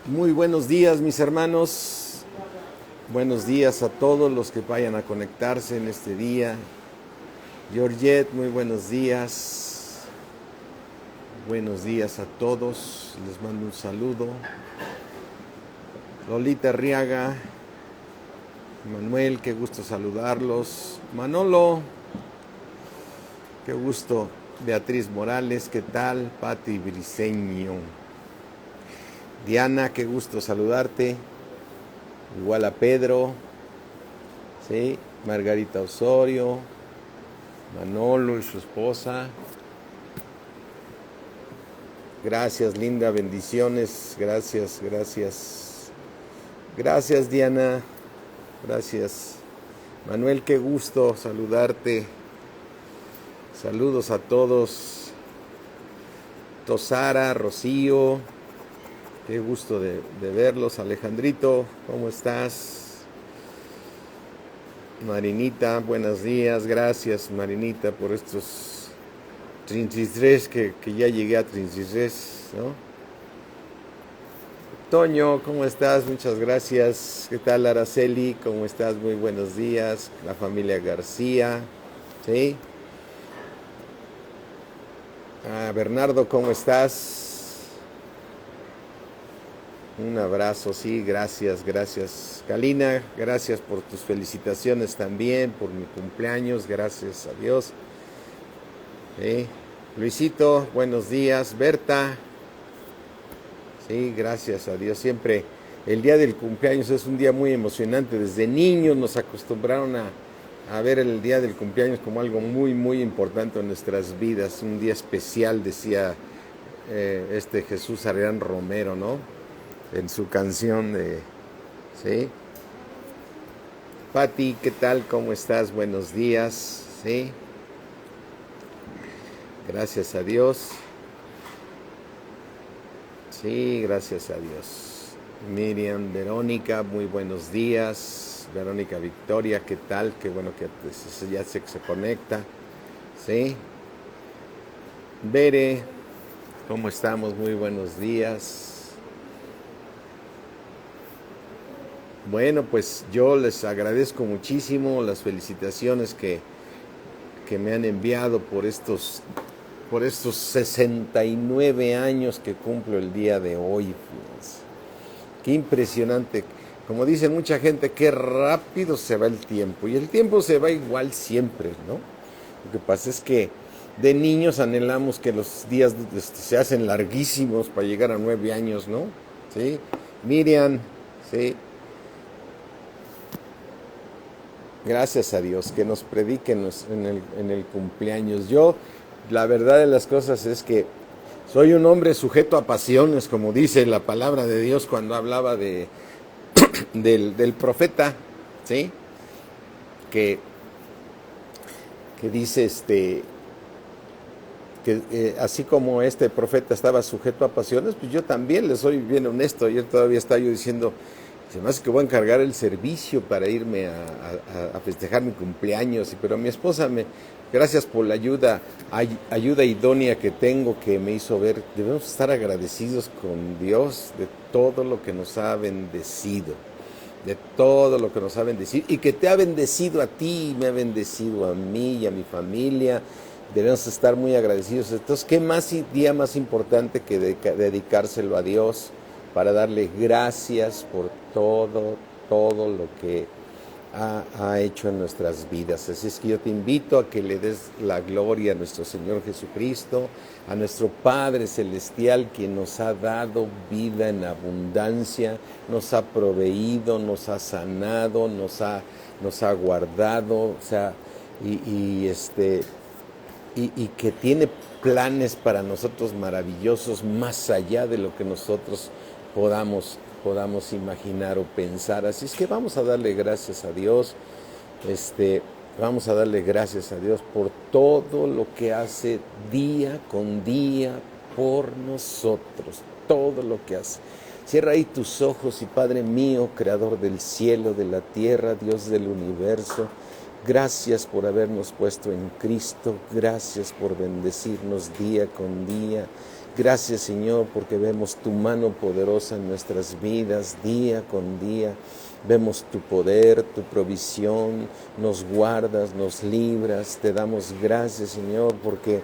Muy buenos días, mis hermanos. Buenos días a todos los que vayan a conectarse en este día. Georgette, muy buenos días. Buenos días a todos. Les mando un saludo. Lolita Arriaga, Manuel, qué gusto saludarlos. Manolo, qué gusto. Beatriz Morales, ¿qué tal? Pati Briceño. Diana, qué gusto saludarte. Igual a Pedro, ¿sí? Margarita Osorio, Manolo y su esposa. Gracias, Linda, bendiciones. Gracias, gracias. Gracias, Diana. Gracias. Manuel, qué gusto saludarte. Saludos a todos. Tosara, Rocío, qué gusto de verlos. Alejandrito, ¿cómo estás? Marinita, buenos días. Gracias, Marinita, por estos 33 que ya llegué a 33, ¿no? Toño, ¿cómo estás? Muchas gracias. ¿Qué tal, Araceli? ¿Cómo estás? Muy buenos días. La familia García, ¿sí? Bernardo, ¿cómo estás? Un abrazo, sí, gracias, gracias. Kalina, gracias por tus felicitaciones también, por mi cumpleaños, gracias a Dios. ¿Sí? Luisito, buenos días. Berta, sí, gracias a Dios. Siempre el día del cumpleaños es un día muy emocionante. Desde niños nos acostumbraron a ver el día del cumpleaños como algo muy, muy importante en nuestras vidas. Un día especial, decía Jesús Adrián Romero, ¿no? En su canción de... ¿Sí? Pati, ¿qué tal? ¿Cómo estás? Buenos días. ¿Sí? Gracias a Dios. Sí, gracias a Dios. Miriam, Verónica, muy buenos días. Verónica Victoria, ¿qué tal? Qué bueno que ya se conecta. ¿Sí? Bere, ¿cómo estamos? Muy buenos días. Bueno, pues yo les agradezco muchísimo las felicitaciones que me han enviado por estos 69 años que cumplo el día de hoy. Fíjense. Qué impresionante. Como dice mucha gente, qué rápido se va el tiempo. Y el tiempo se va igual siempre, ¿no? Lo que pasa es que de niños anhelamos que los días se hacen larguísimos para llegar a 9 años, ¿no? ¿Sí? Miriam, ¿sí? Gracias a Dios, que nos prediquen en el cumpleaños. Yo, la verdad de las cosas es que soy un hombre sujeto a pasiones, como dice la palabra de Dios cuando hablaba del profeta, ¿sí? Que, que dice que así como este profeta estaba sujeto a pasiones, pues yo también le soy bien honesto. Ayer todavía estaba yo diciendo, se me hace que voy a encargar el servicio para irme a festejar mi cumpleaños, pero mi esposa gracias por la ayuda idónea que tengo, que me hizo ver, debemos estar agradecidos con Dios de todo lo que nos ha bendecido, de todo lo que nos ha bendecido, y que te ha bendecido a ti, me ha bendecido a mí y a mi familia. Debemos estar muy agradecidos. Entonces, ¿qué día más importante que dedicárselo a Dios para darle gracias por todo lo que ha hecho en nuestras vidas? Así es que yo te invito a que le des la gloria a nuestro Señor Jesucristo, a nuestro Padre Celestial, quien nos ha dado vida en abundancia, nos ha proveído, nos ha sanado, nos ha guardado, o sea, y que tiene planes para nosotros maravillosos, más allá de lo que nosotros podamos imaginar o pensar. Así es que vamos a darle gracias a Dios, vamos a darle gracias a Dios por todo lo que hace día con día por nosotros, todo lo que hace. Cierra ahí tus ojos y Padre mío, Creador del cielo, de la tierra, Dios del universo, gracias por habernos puesto en Cristo, gracias por bendecirnos día con día, gracias, Señor, porque vemos tu mano poderosa en nuestras vidas día con día. Vemos tu poder, tu provisión, nos guardas, nos libras. Te damos gracias, Señor, porque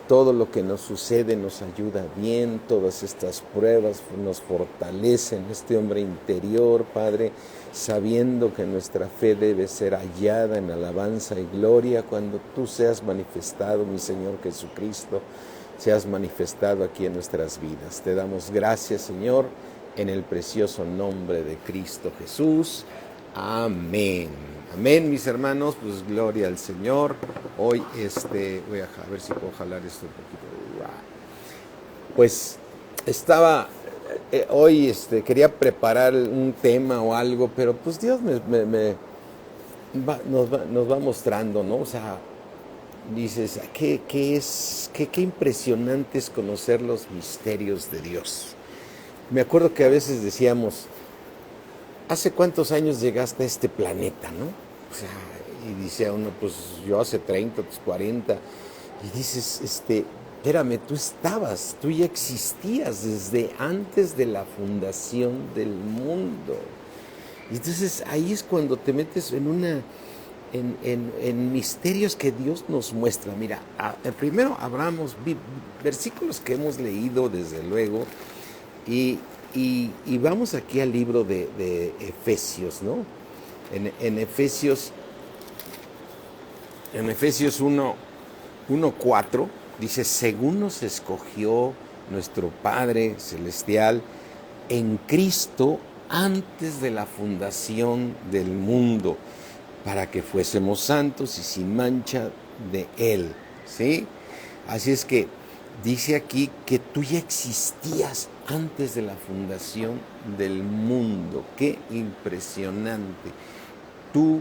todo lo que nos sucede nos ayuda bien. Todas estas pruebas nos fortalecen este hombre interior, Padre, sabiendo que nuestra fe debe ser hallada en alabanza y gloria cuando tú seas manifestado, mi Señor Jesucristo, seas manifestado aquí en nuestras vidas. Te damos gracias, Señor, en el precioso nombre de Cristo Jesús. Amén. Amén, mis hermanos, pues gloria al Señor. Hoy voy a ver si puedo jalar esto un poquito. Pues estaba hoy quería preparar un tema o algo, pero pues Dios nos va mostrando, ¿no? O sea, dices, qué impresionante es conocer los misterios de Dios. Me acuerdo que a veces decíamos, ¿hace cuántos años llegaste a este planeta, no? O sea, y dice uno, pues yo hace 30, 40, y dices, espérame, tú ya existías desde antes de la fundación del mundo. Y entonces ahí es cuando te metes en misterios que Dios nos muestra. Mira, primero hablamos versículos que hemos leído desde luego, y vamos aquí al libro de Efesios, ¿no? En Efesios 1:4 dice, según nos escogió nuestro Padre Celestial en Cristo antes de la fundación del mundo, para que fuésemos santos y sin mancha de Él, ¿sí? Así es que dice aquí que tú ya existías antes de la fundación del mundo. ¡Qué impresionante! Tú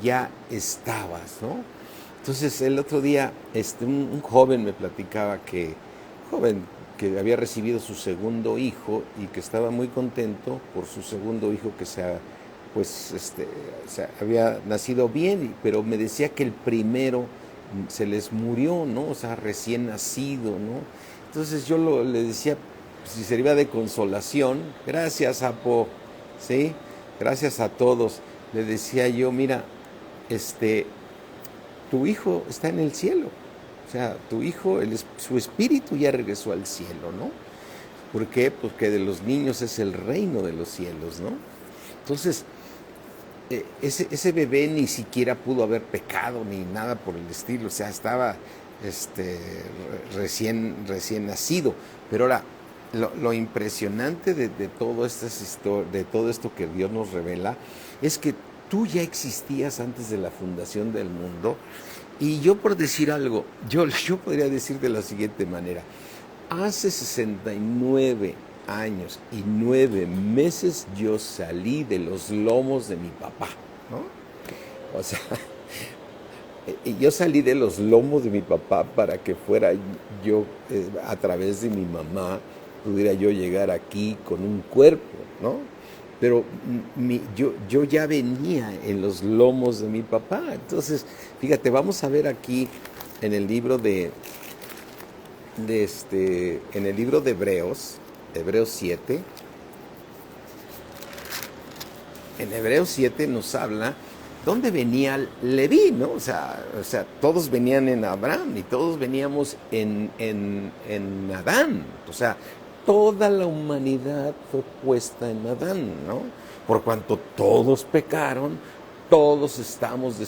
ya estabas, ¿no? Entonces el otro día un joven me platicaba que había recibido su segundo hijo y que estaba muy contento por su segundo hijo que había nacido bien, pero me decía que el primero se les murió, ¿no? O sea, recién nacido, ¿no? Entonces yo le decía, si servía de consolación, gracias, Apo, ¿sí? Gracias a todos. Le decía yo, mira, tu hijo está en el cielo. O sea, tu hijo, su espíritu ya regresó al cielo, ¿no? ¿Por qué? Porque de los niños es el reino de los cielos, ¿no? Entonces, ese bebé ni siquiera pudo haber pecado ni nada por el estilo, o sea, estaba recién nacido. Pero ahora, lo impresionante de todo esto que Dios nos revela es que tú ya existías antes de la fundación del mundo. Y yo, por decir algo, yo podría decir de la siguiente manera: hace 69 años y 9 meses yo salí de los lomos de mi papá, ¿no? O sea, yo salí de los lomos de mi papá para que fuera yo, a través de mi mamá, pudiera yo llegar aquí con un cuerpo, ¿no? Pero yo ya venía en los lomos de mi papá. Entonces, fíjate, vamos a ver aquí en el libro en el libro de Hebreos 7. En Hebreos 7 nos habla dónde venía Leví, ¿no? O sea, todos venían en Abraham y todos veníamos en Adán. O sea, toda la humanidad fue puesta en Adán, ¿no? Por cuanto todos pecaron, todos estábamos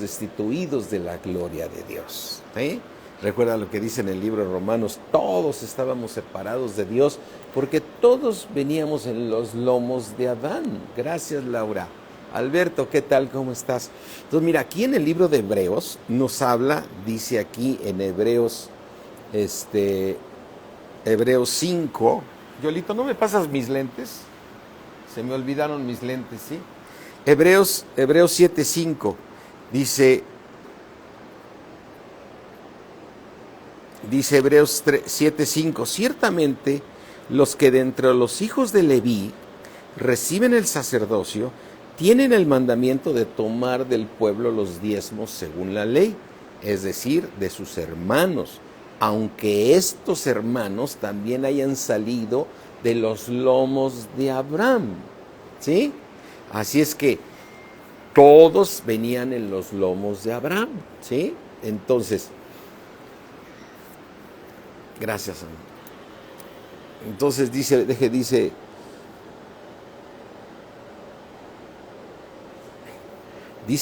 destituidos de la gloria de Dios, ¿sí? Recuerda lo que dice en el libro de Romanos, todos estábamos separados de Dios porque todos veníamos en los lomos de Adán. Gracias, Laura. Alberto, ¿qué tal? ¿Cómo estás? Entonces, mira, aquí en el libro de Hebreos nos habla, dice aquí en Hebreos 5. Yolito, ¿no me pasas mis lentes? Se me olvidaron mis lentes, ¿sí? Hebreos 7:5 dice Hebreos 7:5, ciertamente los que de entre los hijos de Leví reciben el sacerdocio tienen el mandamiento de tomar del pueblo los diezmos según la ley, es decir, de sus hermanos, aunque estos hermanos también hayan salido de los lomos de Abraham, ¿sí? Así es que todos venían en los lomos de Abraham, ¿sí? Entonces, gracias, amigo. Entonces dice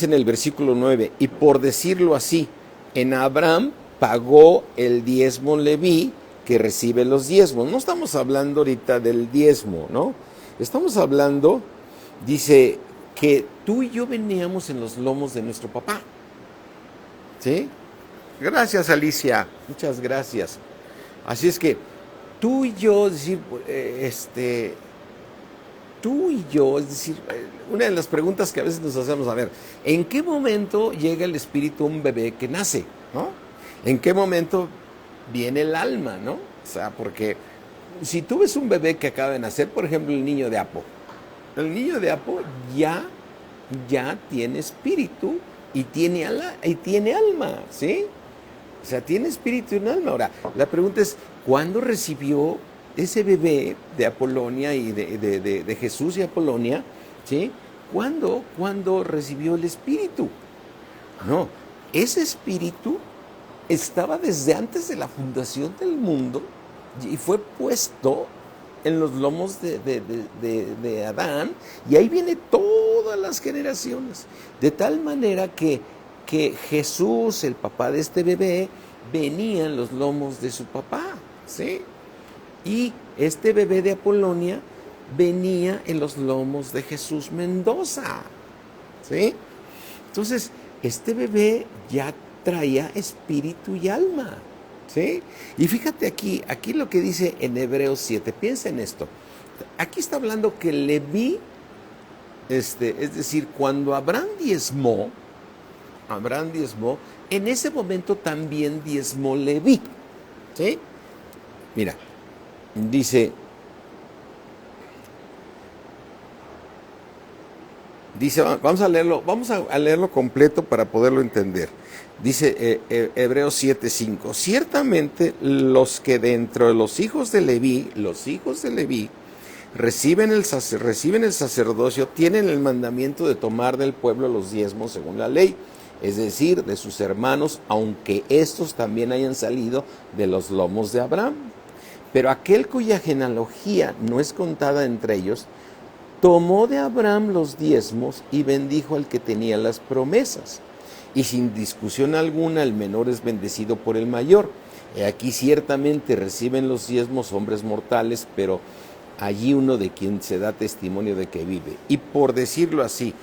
en el versículo 9, y por decirlo así, en Abraham pagó el diezmo Leví que recibe los diezmos. No estamos hablando ahorita del diezmo, ¿no? Estamos hablando, dice, que tú y yo veníamos en los lomos de nuestro papá, ¿sí? Gracias, Alicia, muchas gracias. Así es que tú y yo, es decir, una de las preguntas que a veces nos hacemos, a ver, ¿en qué momento llega el espíritu a un bebé que nace, ¿no? ¿En qué momento viene el alma, ¿no? O sea, porque si tú ves un bebé que acaba de nacer, por ejemplo, el niño de el niño de Apo ya tiene espíritu y tiene alma, ¿sí? O sea, tiene espíritu y un alma. Ahora, la pregunta es, ¿cuándo recibió ese bebé de Apolonia y de Jesús y Apolonia, ¿sí? ¿Cuándo recibió el espíritu? No, ese espíritu estaba desde antes de la fundación del mundo y fue puesto en los lomos de Adán, y ahí viene todas las generaciones, de tal manera que Jesús, el papá de este bebé, venía en los lomos de su papá, ¿sí? Y este bebé de Apolonia venía en los lomos de Jesús Mendoza, ¿sí? Entonces, este bebé ya traía espíritu y alma, ¿sí? Y fíjate aquí lo que dice en Hebreos 7, piensa en esto. Aquí está hablando que Leví, es decir, cuando Abraham diezmó, en ese momento también diezmó Leví, ¿sí? Mira, dice, vamos a leerlo completo para poderlo entender. Dice Hebreos 7:5, ciertamente los que dentro de los hijos de Leví reciben el sacerdocio, tienen el mandamiento de tomar del pueblo los diezmos según la ley, es decir, de sus hermanos, aunque estos también hayan salido de los lomos de Abraham. Pero aquel cuya genealogía no es contada entre ellos, tomó de Abraham los diezmos y bendijo al que tenía las promesas. Y sin discusión alguna, el menor es bendecido por el mayor. Aquí ciertamente reciben los diezmos hombres mortales, pero allí uno de quien se da testimonio de que vive. Y por decirlo así,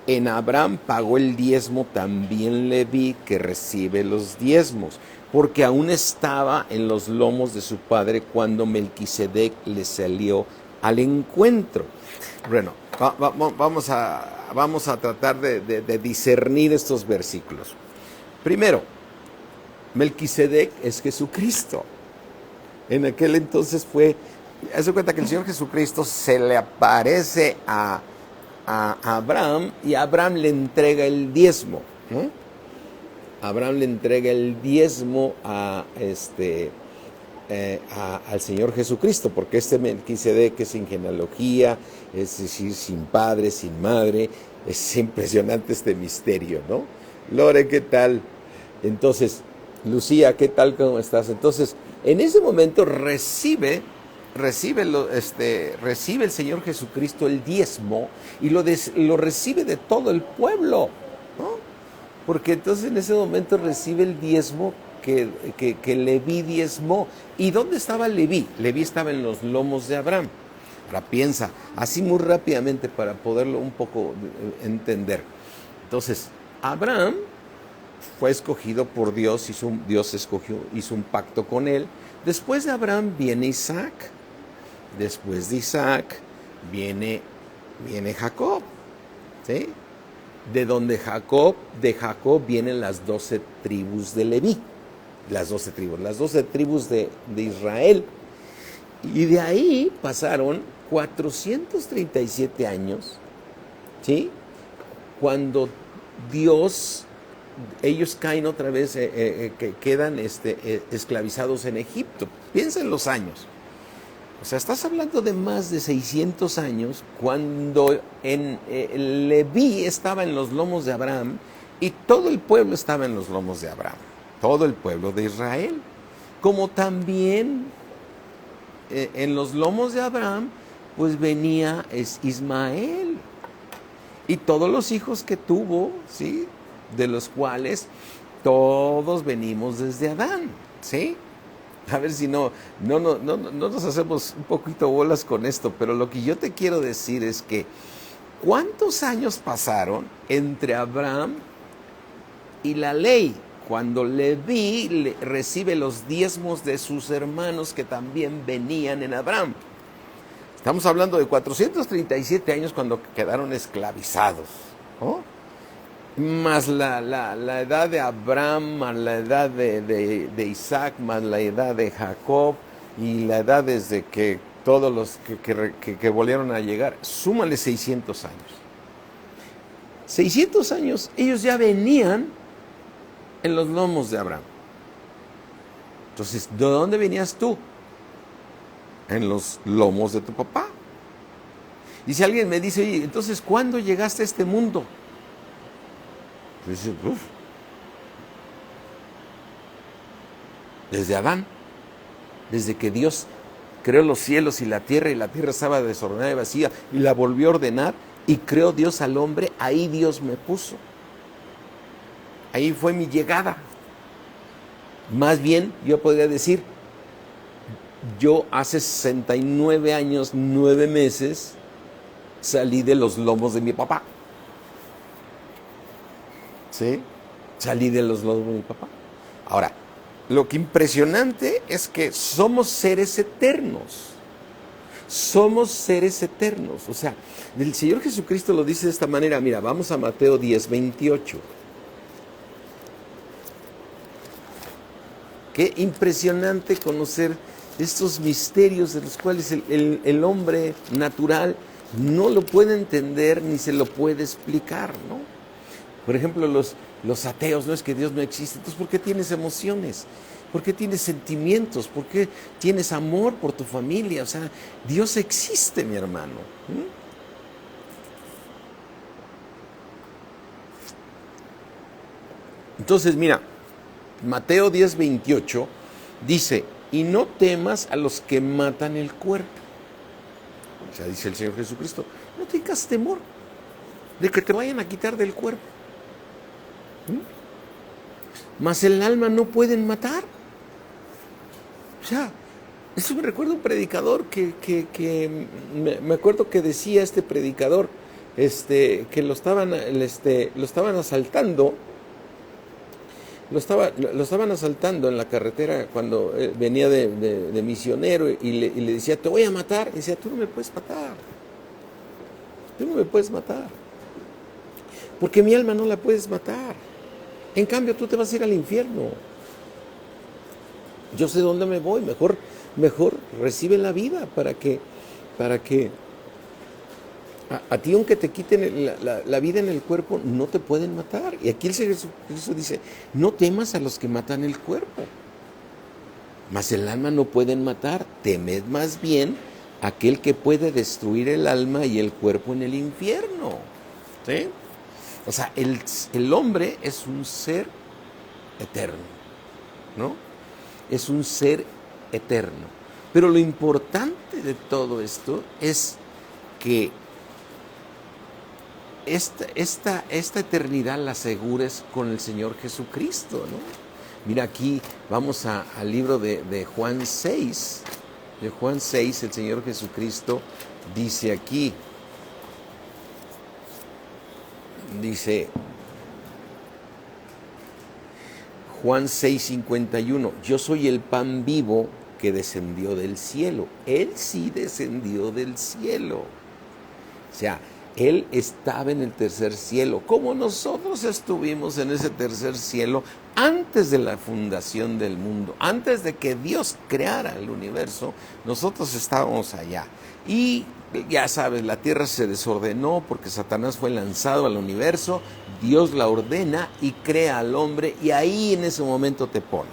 en Abraham pagó el diezmo también Leví, que recibe los diezmos, porque aún estaba en los lomos de su padre cuando Melquisedec le salió al encuentro. Bueno, vamos a tratar de discernir estos versículos. Primero, Melquisedec es Jesucristo. En aquel entonces haz de cuenta que el Señor Jesucristo se le aparece a Abraham y Abraham le entrega el diezmo, ¿no? Abraham le entrega el diezmo al Señor Jesucristo, porque este Melquisedec es sin genealogía, es decir, sin padre, sin madre. Es impresionante este misterio, ¿no? Lore, ¿qué tal? Entonces, Lucía, ¿qué tal? ¿Cómo estás? Entonces, en ese momento recibe el Señor Jesucristo el diezmo y lo recibe de todo el pueblo, ¿no? Porque entonces en ese momento recibe el diezmo que Leví diezmó. ¿Y dónde estaba Leví? Leví estaba en los lomos de Abraham. Ahora piensa, así muy rápidamente para poderlo un poco entender. Entonces, Abraham fue escogido por Dios, hizo un pacto con él. Después de Abraham viene Isaac. Después de Isaac viene Jacob, ¿sí? De Jacob vienen las 12 tribus de Leví, las 12 tribus de Israel. Y de ahí pasaron 437 años, ¿sí? Cuando Dios ellos caen otra vez, que quedan esclavizados en Egipto. Piensa en los años. O sea, estás hablando de más de 600 años cuando Leví estaba en los lomos de Abraham y todo el pueblo estaba en los lomos de Abraham, todo el pueblo de Israel. Como también en los lomos de Abraham, pues venía Ismael y todos los hijos que tuvo, ¿sí? De los cuales todos venimos desde Adán, ¿sí? A ver si no nos hacemos un poquito bolas con esto, pero lo que yo te quiero decir es que ¿cuántos años pasaron entre Abraham y la ley? Cuando Leví recibe los diezmos de sus hermanos que también venían en Abraham. Estamos hablando de 437 años cuando quedaron esclavizados, ¿no? Más la edad de Abraham, más la edad de Isaac, más la edad de Jacob y la edad desde que todos los que volvieron a llegar, súmale 600 años. 600 años, ellos ya venían en los lomos de Abraham. Entonces, ¿de dónde venías tú? En los lomos de tu papá. Y si alguien me dice, oye, entonces, ¿cuándo llegaste a este mundo? Dice, desde Adán, desde que Dios creó los cielos y la tierra estaba desordenada y vacía, y la volvió a ordenar, y creó Dios al hombre, ahí Dios me puso. Ahí fue mi llegada. Más bien, yo podría decir, yo hace 69 años, 9 meses, salí de los lomos de mi papá. ¿Sí? Salí de los lomos de mi papá. Ahora, lo que impresionante es que somos seres eternos. Somos seres eternos. O sea, el Señor Jesucristo lo dice de esta manera. Mira, vamos a Mateo 10:28. Qué impresionante conocer estos misterios de los cuales el hombre natural no lo puede entender ni se lo puede explicar, ¿no? Por ejemplo, los ateos, no es que Dios no existe. Entonces, ¿por qué tienes emociones? ¿Por qué tienes sentimientos? ¿Por qué tienes amor por tu familia? O sea, Dios existe, mi hermano. Entonces, mira, Mateo 10:28 dice, y no temas a los que matan el cuerpo. O sea, dice el Señor Jesucristo, no tengas temor de que te vayan a quitar del cuerpo. Mas el alma no pueden matar. O sea, eso me recuerda un predicador que me acuerdo que decía este predicador, que lo estaban asaltando. Lo estaban asaltando en la carretera cuando venía de misionero y le decía, te voy a matar. Y decía, tú no me puedes matar. Tú no me puedes matar. Porque mi alma no la puedes matar. En cambio, tú te vas a ir al infierno. Yo sé dónde me voy. Mejor recibe la vida para que a ti, aunque te quiten la vida en el cuerpo, no te pueden matar. Y aquí el Señor Jesucristo dice, no temas a los que matan el cuerpo, mas el alma no pueden matar. Temed más bien aquel que puede destruir el alma y el cuerpo en el infierno. ¿Sí? O sea, el hombre es un ser eterno, ¿no? Es un ser eterno. Pero lo importante de todo esto es que esta eternidad la asegures con el Señor Jesucristo, ¿no? Mira, aquí vamos al libro de Juan 6. De Juan 6, el Señor Jesucristo dice aquí, dice Juan 6:51, yo soy el pan vivo que descendió del cielo. Él sí descendió del cielo. O sea, Él estaba en el tercer cielo, como nosotros estuvimos en ese tercer cielo antes de la fundación del mundo, antes de que Dios creara el universo, nosotros estábamos allá. Y ya sabes, la tierra se desordenó porque Satanás fue lanzado al universo, Dios la ordena y crea al hombre, y ahí en ese momento te pone.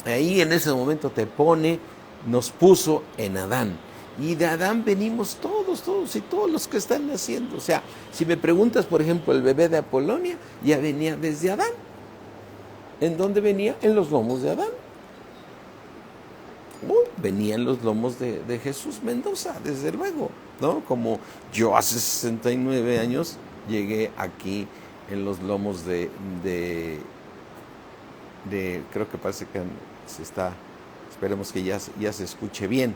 Ahí en ese momento te pone, nos puso en Adán. Y de Adán venimos todos y todos los que están naciendo. O sea, si me preguntas, por ejemplo, el bebé de Apolonia ya venía desde Adán. ¿En dónde venía? En los lomos de Adán. Venía en los lomos de Jesús Mendoza, desde luego, ¿no? Como yo hace 69 años llegué aquí en los lomos de creo que parece que se está, esperemos que ya se escuche bien.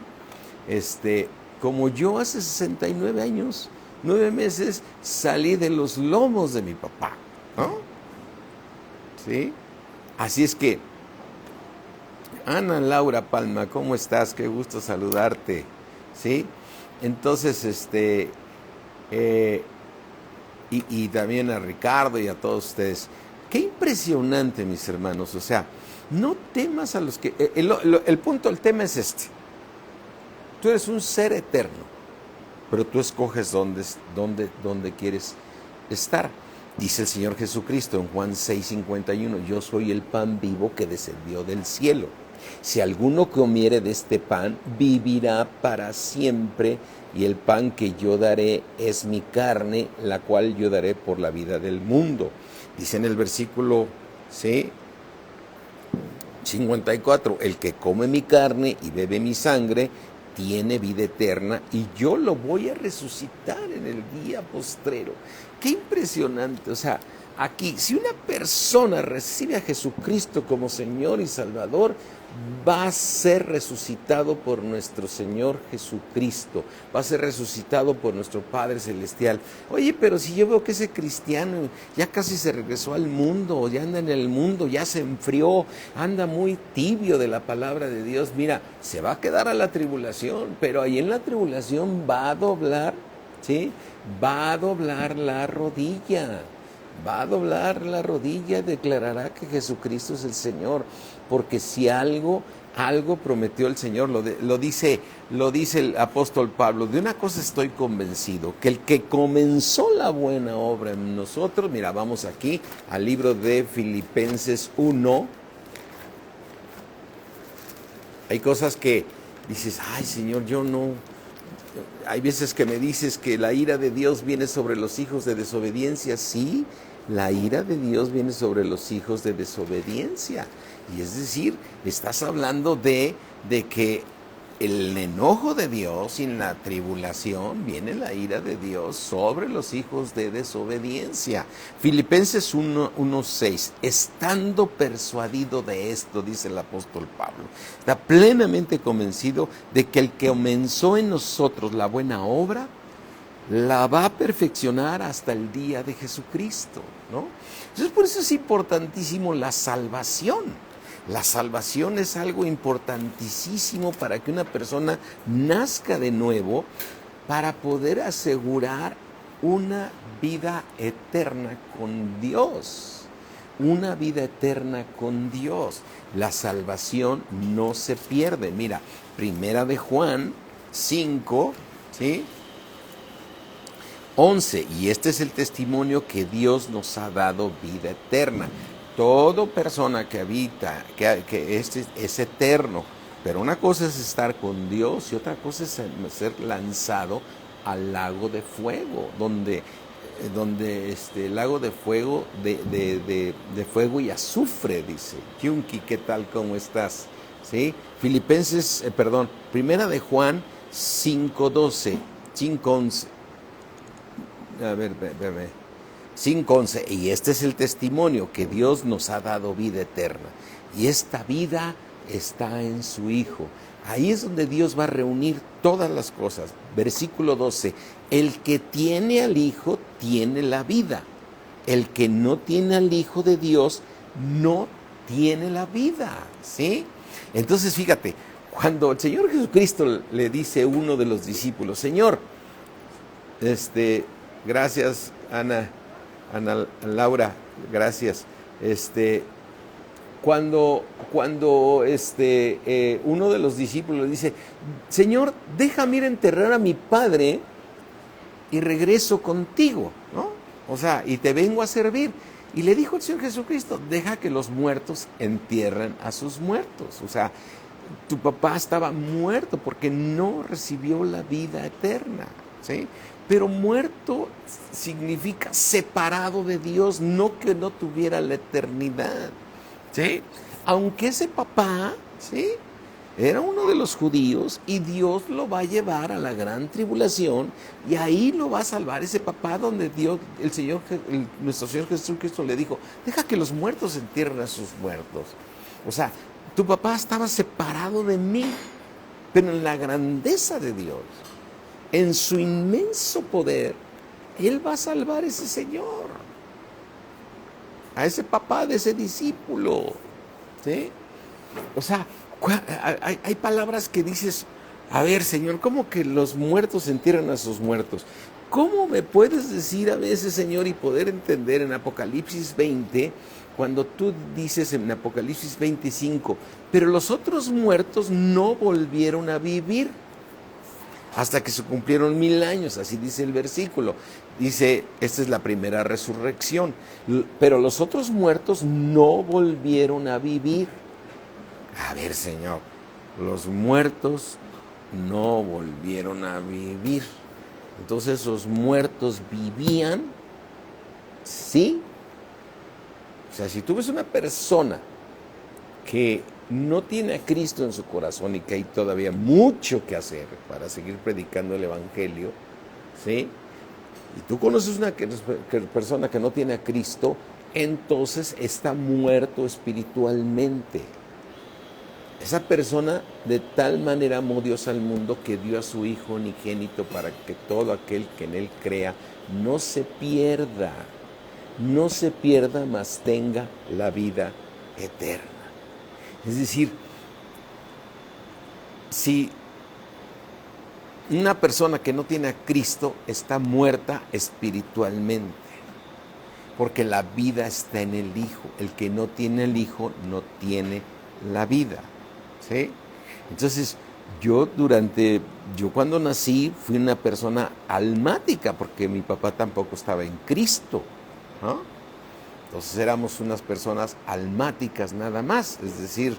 Como yo hace 69 años, 9 meses, salí de los lomos de mi papá, ¿no? ¿Sí? Así es que, Ana Laura Palma, ¿cómo estás? Qué gusto saludarte, ¿sí? Entonces, y también a Ricardo y a todos ustedes. Qué impresionante, mis hermanos, o sea, no temas a los que... El punto, el tema es este. Tú eres un ser eterno, pero tú escoges dónde quieres estar. Dice el Señor Jesucristo en Juan 6:51, yo soy el pan vivo que descendió del cielo. Si alguno comiere de este pan, vivirá para siempre, y el pan que yo daré es mi carne, la cual yo daré por la vida del mundo. Dice en el versículo, ¿sí?, 54, el que come mi carne y bebe mi sangre, tiene vida eterna, y yo lo voy a resucitar en el día postrero. Qué impresionante. O sea, aquí, si una persona recibe a Jesucristo como Señor y Salvador, va a ser resucitado por nuestro Señor Jesucristo, va a ser resucitado por nuestro Padre Celestial. Oye, pero si yo veo que ese cristiano ya casi se regresó al mundo, ya anda en el mundo, ya se enfrió, anda muy tibio de la palabra de Dios, mira, se va a quedar a la tribulación, pero ahí en la tribulación va a doblar, ¿sí? Va a doblar la rodilla. Va a doblar la rodilla y declarará que Jesucristo es el Señor, porque si algo prometió el Señor, lo dice el apóstol Pablo, de una cosa estoy convencido, que el que comenzó la buena obra en nosotros, mira, vamos aquí al libro de Filipenses 1, hay cosas que dices, ay Señor, yo no... Hay veces que me dices que la ira de Dios viene sobre los hijos de desobediencia. Sí, la ira de Dios viene sobre los hijos de desobediencia. Y es decir, estás hablando de que el enojo de Dios y en la tribulación viene la ira de Dios sobre los hijos de desobediencia. Filipenses 1:6, estando persuadido de esto, dice el apóstol Pablo, está plenamente convencido de que el que comenzó en nosotros la buena obra, la va a perfeccionar hasta el día de Jesucristo, ¿no? Entonces, por eso es importantísimo la salvación. La salvación es algo importantísimo para que una persona nazca de nuevo, para poder asegurar una vida eterna con Dios. Una vida eterna con Dios. La salvación no se pierde. Mira, primera de Juan 5, ¿sí?, 11, y este es el testimonio que Dios nos ha dado vida eterna. Toda persona que habita, que es eterno, pero una cosa es estar con Dios y otra cosa es ser lanzado al lago de fuego, donde el lago de fuego, de fuego y azufre, dice. Yunki, ¿qué tal? ¿Cómo estás? ¿Sí? Primera de Juan 5:12, 5:11. A ver, 5:11, y este es el testimonio que Dios nos ha dado vida eterna, y esta vida está en su Hijo. Ahí es donde Dios va a reunir todas las cosas. Versículo 12, el que tiene al Hijo tiene la vida, el que no tiene al Hijo de Dios no tiene la vida, ¿sí? Entonces fíjate, cuando el Señor Jesucristo le dice a uno de los discípulos, Señor, gracias Ana Laura, gracias. Cuando uno de los discípulos le dice, Señor, déjame ir a enterrar a mi padre y regreso contigo, ¿no? O sea, y te vengo a servir. Y le dijo el Señor Jesucristo, deja que los muertos entierren a sus muertos. O sea, tu papá estaba muerto porque no recibió la vida eterna, ¿sí? Pero muerto significa separado de Dios, no que no tuviera la eternidad, ¿sí? Aunque ese papá, ¿sí?, era uno de los judíos y Dios lo va a llevar a la gran tribulación y ahí lo va a salvar ese papá donde Dios, nuestro Señor Jesucristo le dijo, deja que los muertos entierren a sus muertos. O sea, tu papá estaba separado de mí, pero en la grandeza de Dios, en su inmenso poder, Él va a salvar a ese señor, a ese papá de ese discípulo, ¿sí? O sea, hay palabras que dices, a ver, Señor, ¿cómo que los muertos entierran a sus muertos? ¿Cómo me puedes decir a veces, Señor, y poder entender en Apocalipsis 20, cuando tú dices en Apocalipsis 25, pero los otros muertos no volvieron a vivir hasta que se cumplieron 1000 años, así dice el versículo. Dice, esta es la primera resurrección, pero los otros muertos no volvieron a vivir. A ver, Señor, los muertos no volvieron a vivir. Entonces los muertos vivían, ¿sí? O sea, si tú ves una persona que no tiene a Cristo en su corazón y que hay todavía mucho que hacer para seguir predicando el Evangelio, ¿sí? Y tú conoces una persona que no tiene a Cristo, entonces está muerto espiritualmente. Esa persona de tal manera amó Dios al mundo que dio a su Hijo unigénito para que todo aquel que en Él crea no se pierda, mas tenga la vida eterna. Es decir, si una persona que no tiene a Cristo está muerta espiritualmente, porque la vida está en el Hijo. El que no tiene el Hijo no tiene la vida, ¿sí? Entonces, yo cuando nací fui una persona almática, porque mi papá tampoco estaba en Cristo, ¿no? Entonces éramos unas personas almáticas nada más, es decir,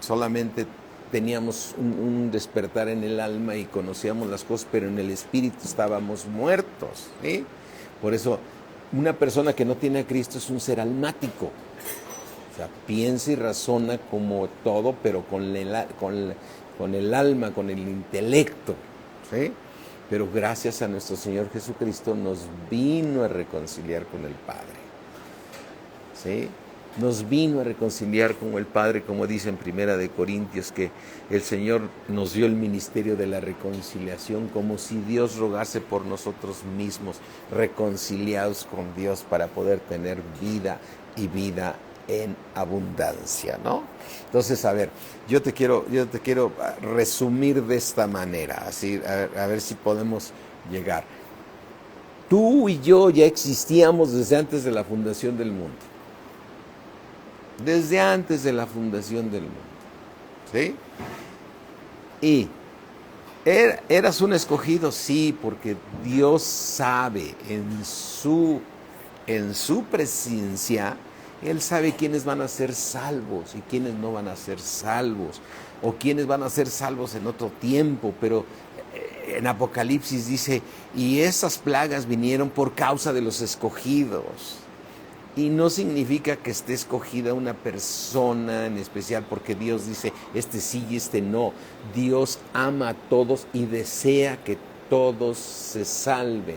solamente teníamos un despertar en el alma y conocíamos las cosas, pero en el espíritu estábamos muertos, ¿sí? Por eso, una persona que no tiene a Cristo es un ser almático. O sea, piensa y razona como todo, pero con el alma, con el intelecto, ¿sí? Pero gracias a nuestro Señor Jesucristo nos vino a reconciliar con el Padre, ¿sí? Nos vino a reconciliar con el Padre, como dice en Primera de Corintios, que el Señor nos dio el ministerio de la reconciliación, como si Dios rogase por nosotros mismos, reconciliados con Dios para poder tener vida y vida en abundancia, ¿no? Entonces, a ver, yo te quiero resumir de esta manera, así, a ver si podemos llegar. Tú y yo ya existíamos desde antes de la fundación del mundo. Desde antes de la fundación del mundo, ¿sí? Y eras un escogido, sí, porque Dios sabe en su presencia, Él sabe quiénes van a ser salvos y quiénes no van a ser salvos, o quiénes van a ser salvos en otro tiempo, pero en Apocalipsis dice, y esas plagas vinieron por causa de los escogidos. Y no significa que esté escogida una persona en especial, porque Dios dice, este sí y este no. Dios ama a todos y desea que todos se salven.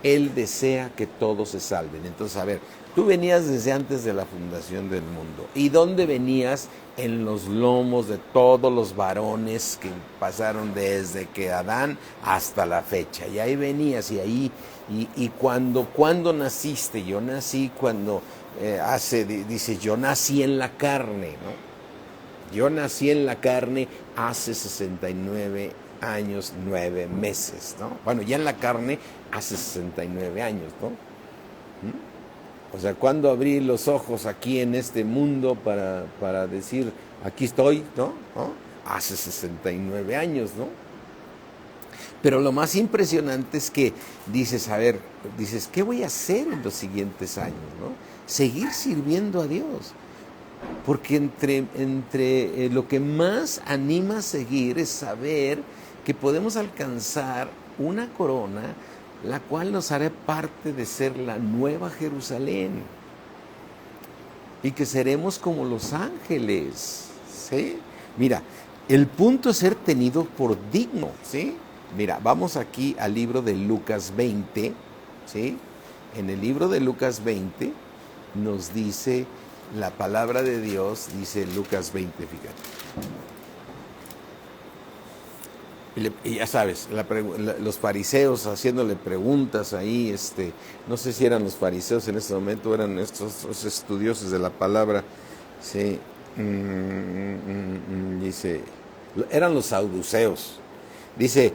Él desea que todos se salven. Entonces, a ver, tú venías desde antes de la fundación del mundo. ¿Y dónde venías? En los lomos de todos los varones que pasaron desde que Adán hasta la fecha. Y ahí venías y cuando naciste, yo nací cuando dice, yo nací en la carne, ¿no? Yo nací en la carne hace 69 años, 9 meses, ¿no? Bueno, ya en la carne hace 69 años, ¿no? O sea, cuando abrí los ojos aquí en este mundo para decir, aquí estoy, ¿no? Hace 69 años, ¿no? Pero lo más impresionante es que dices, a ver, dices, ¿qué voy a hacer en los siguientes años, no? Seguir sirviendo a Dios. Porque entre lo que más anima a seguir es saber que podemos alcanzar una corona, la cual nos hará parte de ser la nueva Jerusalén. Y que seremos como los ángeles, ¿sí? Mira, el punto es ser tenido por digno, ¿sí? Mira, vamos aquí al libro de Lucas 20, ¿sí? En el libro de Lucas 20 nos dice la palabra de Dios, dice Lucas 20, fíjate. Y ya sabes, los fariseos haciéndole preguntas ahí, no sé si eran los fariseos en este momento, eran estos estudiosos de la palabra, ¿sí? Dice, eran los saduceos. Dice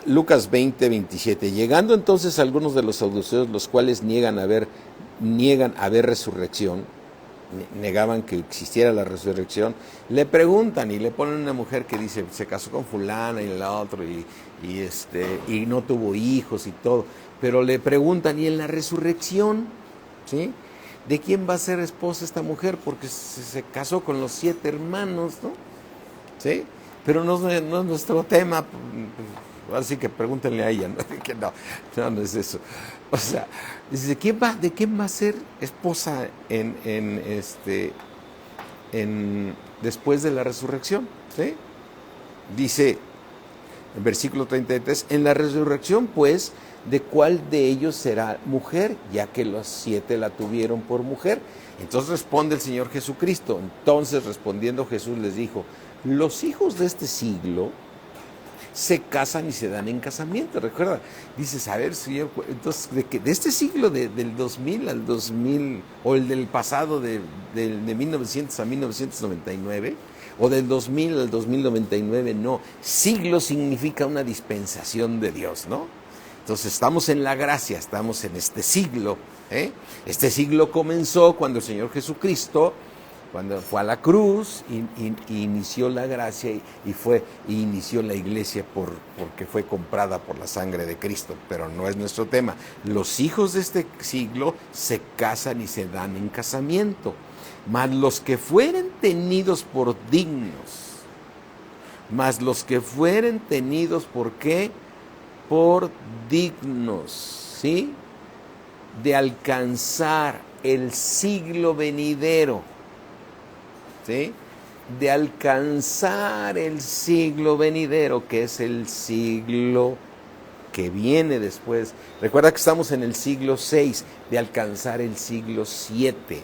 Lucas 20, 27, llegando entonces algunos de los saduceos, los cuales niegan haber resurrección, negaban que existiera la resurrección, le preguntan y le ponen una mujer que dice, se casó con fulana y la otra y no tuvo hijos y todo, pero le preguntan, ¿y en la resurrección, sí? ¿De quién va a ser esposa esta mujer? Porque se casó con los 7 hermanos, ¿no? ¿Sí? Pero no es nuestro tema, así que pregúntenle a ella, ¿no? Que no es eso. O sea, dice, ¿de quién va a ser esposa después de la resurrección? ¿Sí? Dice en versículo 33, en la resurrección, pues, ¿de cuál de ellos será mujer? Ya que los 7 la tuvieron por mujer. Entonces responde el Señor Jesucristo. Entonces, respondiendo Jesús, les dijo, los hijos de este siglo se casan y se dan en casamiento. Recuerda, dices, a ver, Señor, entonces, de este siglo, del 2000 al 2000, o el del pasado, de 1900 a 1999, o del 2000 al 2099, no. Siglo significa una dispensación de Dios, ¿no? Entonces estamos en la gracia, estamos en este siglo, ¿eh? Este siglo comenzó cuando el Señor Jesucristo, cuando fue a la cruz, inició la gracia y inició la iglesia porque fue comprada por la sangre de Cristo, pero no es nuestro tema. Los hijos de este siglo se casan y se dan en casamiento, mas los que fueren tenidos por dignos, ¿por qué? Por dignos, ¿sí? De alcanzar el siglo venidero, ¿sí? De alcanzar el siglo venidero, que es el siglo que viene después. Recuerda que estamos en el siglo 6, de alcanzar el siglo 7.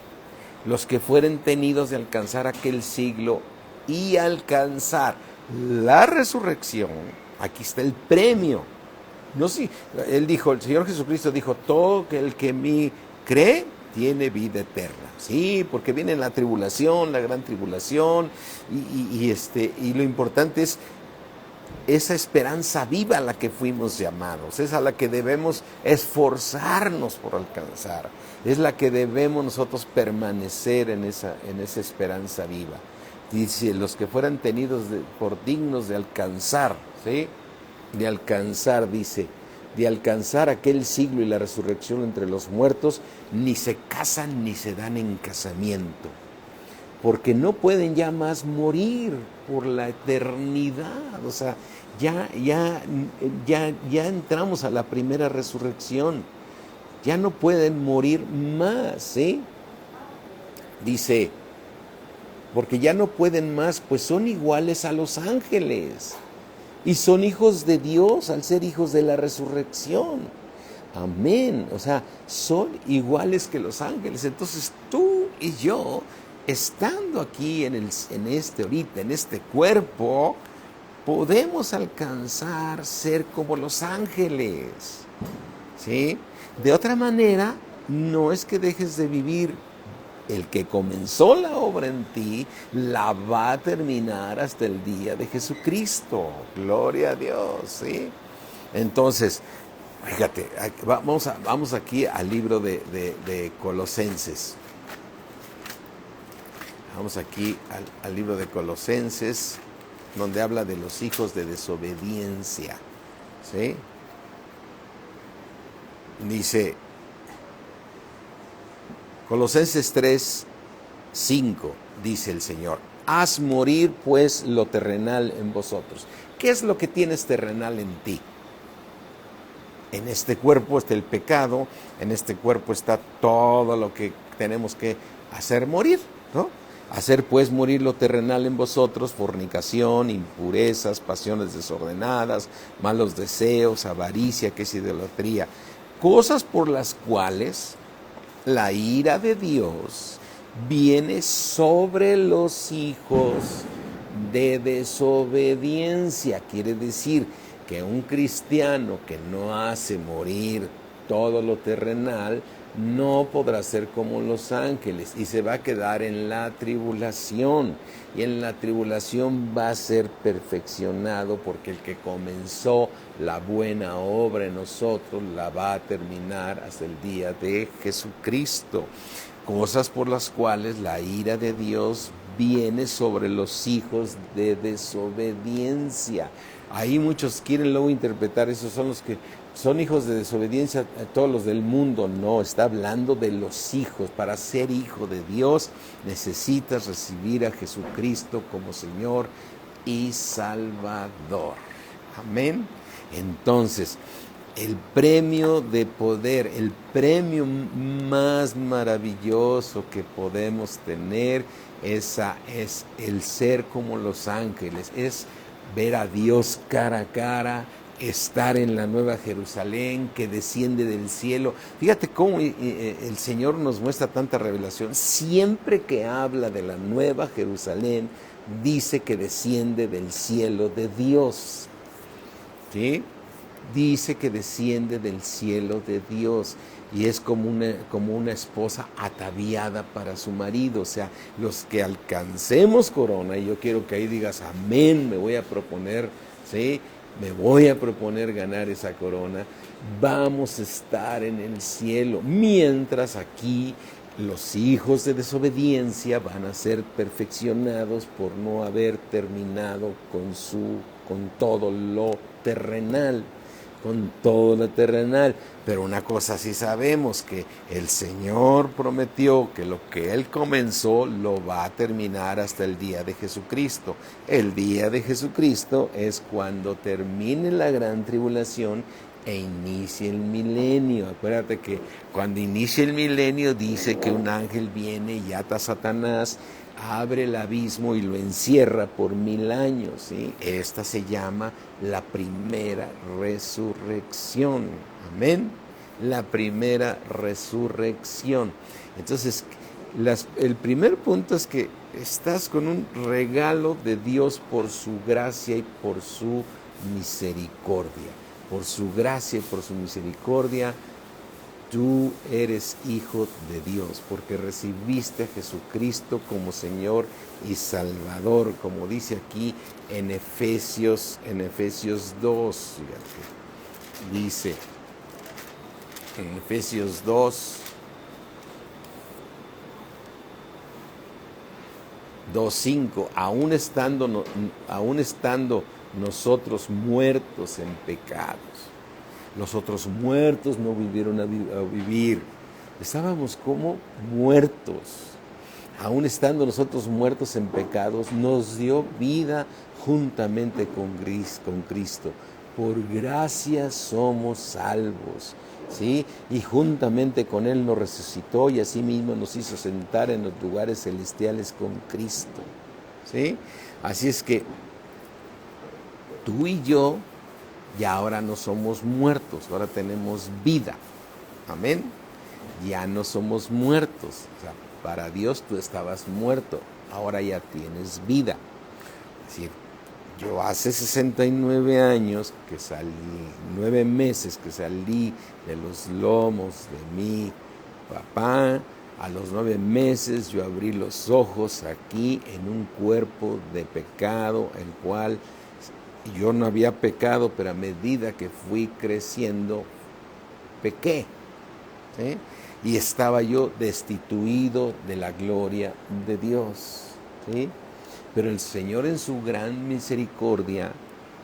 Los que fueren tenidos de alcanzar aquel siglo y alcanzar la resurrección, aquí está el premio. No, sí, el Señor Jesucristo dijo, todo el que en mí cree tiene vida eterna. Sí, porque viene la tribulación, la gran tribulación, y lo importante es esa esperanza viva a la que fuimos llamados, es a la que debemos esforzarnos por alcanzar, es la que debemos nosotros permanecer en esa esperanza viva. Dice, los que fueran tenidos por dignos de alcanzar, ¿sí? De alcanzar, dice, de alcanzar aquel siglo y la resurrección entre los muertos, ni se casan ni se dan en casamiento, porque no pueden ya más morir por la eternidad. O sea, ya entramos a la primera resurrección, ya no pueden morir más, ¿sí? Dice, porque ya no pueden más, pues son iguales a los ángeles. Y son hijos de Dios al ser hijos de la resurrección. Amén. O sea, son iguales que los ángeles. Entonces tú y yo, estando aquí en este cuerpo, podemos alcanzar ser como los ángeles. ¿Sí? De otra manera, no es que dejes de vivir. El que comenzó la obra en ti, la va a terminar hasta el día de Jesucristo. Gloria a Dios, ¿sí? Entonces, fíjate, vamos aquí al libro de Colosenses. Vamos aquí al libro de Colosenses, donde habla de los hijos de desobediencia, ¿sí? Dice Colosenses 3:5, dice el Señor: haz morir pues lo terrenal en vosotros. ¿Qué es lo que tienes terrenal en ti? En este cuerpo está el pecado, en este cuerpo está todo lo que tenemos que hacer morir, ¿no? Hacer pues morir lo terrenal en vosotros: fornicación, impurezas, pasiones desordenadas, malos deseos, avaricia, que es idolatría, cosas por las cuales la ira de Dios viene sobre los hijos de desobediencia. Quiere decir que un cristiano que no hace morir todo lo terrenal no podrá ser como los ángeles y se va a quedar en la tribulación. Y en la tribulación va a ser perfeccionado, porque el que comenzó la buena obra en nosotros la va a terminar hasta el día de Jesucristo. Cosas por las cuales la ira de Dios viene sobre los hijos de desobediencia. Ahí muchos quieren luego interpretar, esos son los que son hijos de desobediencia, todos los del mundo. No, está hablando de los hijos. Para ser hijo de Dios necesitas recibir a Jesucristo como Señor y Salvador. Amén. Entonces, el premio de poder, el premio más maravilloso que podemos tener es el ser como los ángeles, es ver a Dios cara a cara, estar en la Nueva Jerusalén que desciende del cielo. Fíjate cómo el Señor nos muestra tanta revelación. Siempre que habla de la Nueva Jerusalén, dice que desciende del cielo de Dios, ¿sí? Dice que desciende del cielo de Dios y es como una esposa ataviada para su marido. O sea, los que alcancemos corona, y yo quiero que ahí digas amén, me voy a proponer, ¿sí? Me voy a proponer ganar esa corona. Vamos a estar en el cielo, mientras aquí los hijos de desobediencia van a ser perfeccionados por no haber terminado con todo lo terrenal. Con todo lo terrenal. Pero una cosa sí sabemos, que el Señor prometió que lo que Él comenzó lo va a terminar hasta el día de Jesucristo. El día de Jesucristo es cuando termine la gran tribulación e inicie el milenio. Acuérdate que cuando inicie el milenio dice que un ángel viene y ata a Satanás, abre el abismo y lo encierra por 1000 años, ¿sí? Esta se llama la primera resurrección. Amén. La primera resurrección. Entonces, el primer punto es que estás con un regalo de Dios por su gracia y por su misericordia. Por su gracia y por su misericordia, tú eres hijo de Dios, porque recibiste a Jesucristo como Señor y Salvador, como dice aquí en Efesios 2, fíjate. Dice en Efesios 2:5, aún estando nosotros muertos en pecados. Los otros muertos no volvieron a vivir. Estábamos como muertos. Aún estando nosotros muertos en pecados, nos dio vida juntamente con Cristo. Por gracia somos salvos, ¿sí? Y juntamente con Él nos resucitó y asimismo nos hizo sentar en los lugares celestiales con Cristo, ¿sí? Así es que tú y yo ya ahora no somos muertos, ahora tenemos vida. Amén. Ya no somos muertos. O sea, para Dios tú estabas muerto, ahora ya tienes vida. Es decir, yo hace 69 años que salí, 9 meses que salí de los lomos de mi papá. A los 9 meses yo abrí los ojos aquí en un cuerpo de pecado, el cual yo no había pecado, pero a medida que fui creciendo, pequé, ¿sí? Y estaba yo destituido de la gloria de Dios, ¿sí? Pero el Señor en su gran misericordia,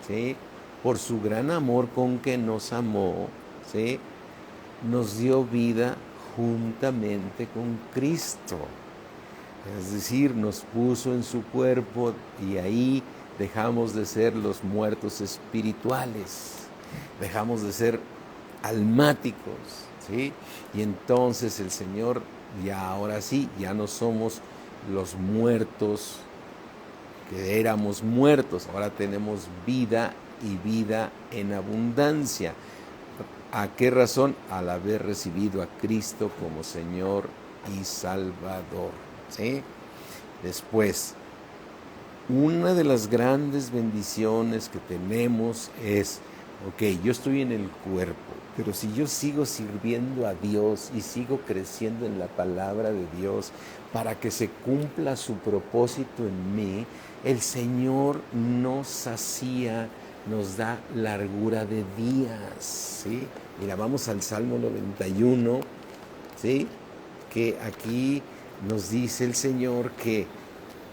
¿sí?, por su gran amor con que nos amó, ¿sí?, nos dio vida juntamente con Cristo. Es decir, nos puso en su cuerpo y ahí dejamos de ser los muertos espirituales, dejamos de ser almáticos, ¿sí? Y entonces el Señor, ya ahora sí, ya no somos los muertos que éramos muertos, ahora tenemos vida y vida en abundancia. ¿A qué razón? Al haber recibido a Cristo como Señor y Salvador, ¿sí? Después, una de las grandes bendiciones que tenemos es, ok, yo estoy en el cuerpo, pero si yo sigo sirviendo a Dios y sigo creciendo en la palabra de Dios para que se cumpla su propósito en mí, el Señor nos sacía, nos da largura de días, ¿sí? Mira, vamos al Salmo 91, ¿sí?, que aquí nos dice el Señor que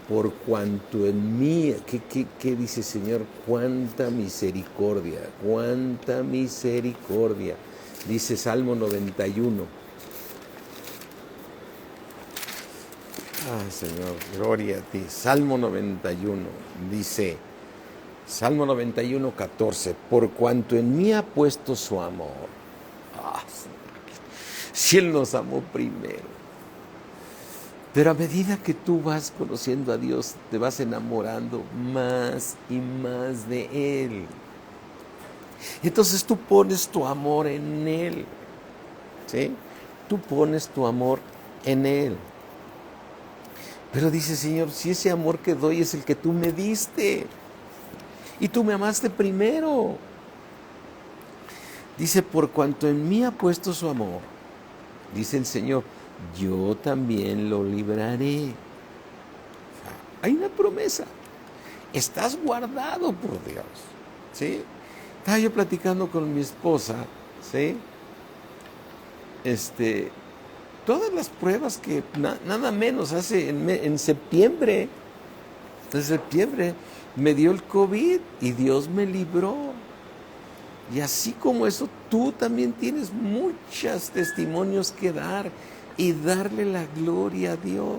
por cuanto en mí, ¿qué dice el Señor? Cuánta misericordia, cuánta misericordia. Dice Salmo 91. Ah, Señor, gloria a ti. Salmo 91 dice, Salmo 91, 14, por cuanto en mí ha puesto su amor. Ah, si Él nos amó primero. Pero a medida que tú vas conociendo a Dios, te vas enamorando más y más de Él. Entonces tú pones tu amor en Él, ¿sí? Tú pones tu amor en Él. Pero dice, Señor, si ese amor que doy es el que tú me diste, y tú me amaste primero. Dice, por cuanto en mí ha puesto su amor, dice el Señor, yo también lo libraré. Hay una promesa. Estás guardado por Dios, ¿sí? Estaba yo platicando con mi esposa, ¿sí? Todas las pruebas que nada menos hace en septiembre, me dio el COVID y Dios me libró. Y así como eso, tú también tienes muchos testimonios que dar y darle la gloria a Dios.